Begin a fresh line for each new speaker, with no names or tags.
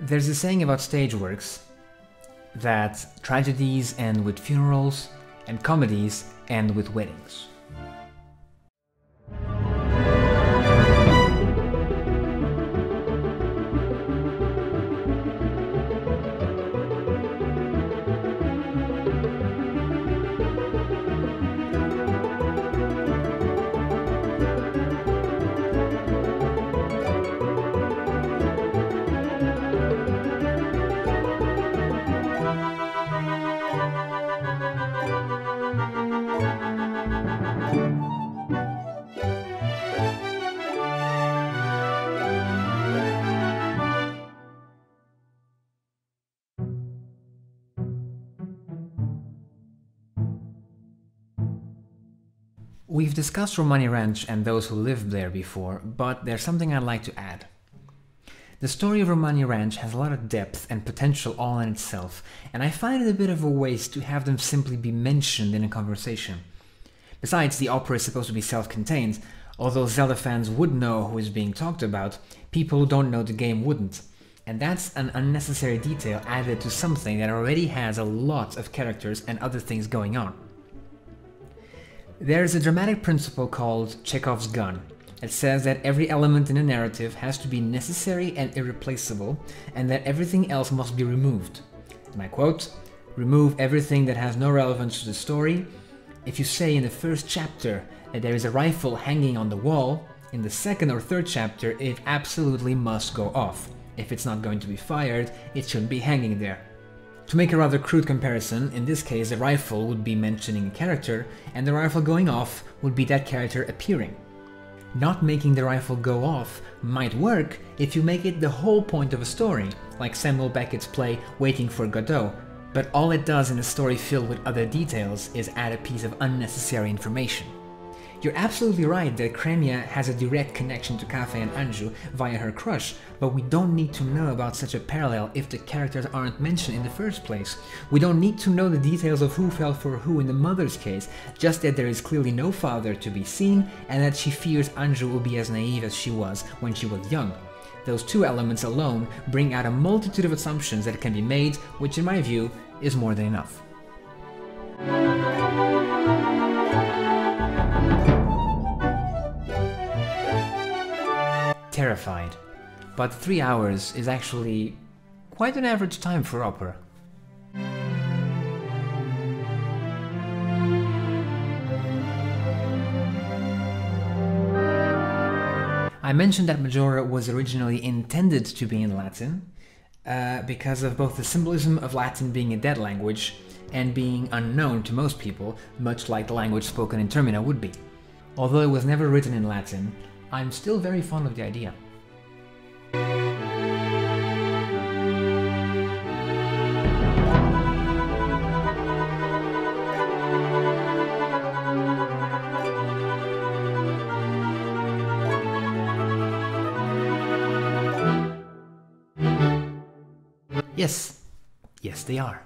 There's a saying about stage works that tragedies end with funerals and comedies end with weddings. We've discussed Romani Ranch and those who lived there before, but there's something I'd like to add. The story of Romani Ranch has a lot of depth and potential all in itself, and I find it a bit of a waste to have them simply be mentioned in a conversation. Besides, the opera is supposed to be self-contained. Although Zelda fans would know who is being talked about, people who don't know the game wouldn't. And that's an unnecessary detail added to something that already has a lot of characters and other things going on. There is a dramatic principle called Chekhov's gun. It says that every element in a narrative has to be necessary and irreplaceable, and that everything else must be removed. And I quote, "Remove everything that has no relevance to the story. If you say in the first chapter that there is a rifle hanging on the wall, in the second or third chapter it absolutely must go off. If it's not going to be fired, it shouldn't be hanging there." To make a rather crude comparison, in this case the rifle would be mentioning a character, and the rifle going off would be that character appearing. Not making the rifle go off might work if you make it the whole point of a story, like Samuel Beckett's play Waiting for Godot, but all it does in a story filled with other details is add a piece of unnecessary information. You're absolutely right that Cremia has a direct connection to Cafe and Anju via her crush, but we don't need to know about such a parallel if the characters aren't mentioned in the first place. We don't need to know the details of who fell for who in the mother's case, just that there is clearly no father to be seen and that she fears Anju will be as naive as she was when she was young. Those two elements alone bring out a multitude of assumptions that can be made, which in my view is more than enough. Terrified, but 3 hours is actually quite an average time for opera. I mentioned that Majora was originally intended to be in Latin because of both the symbolism of Latin being a dead language and being unknown to most people, much like the language spoken in Termina would be. Although it was never written in Latin, I'm still very fond of the idea. Yes, they are.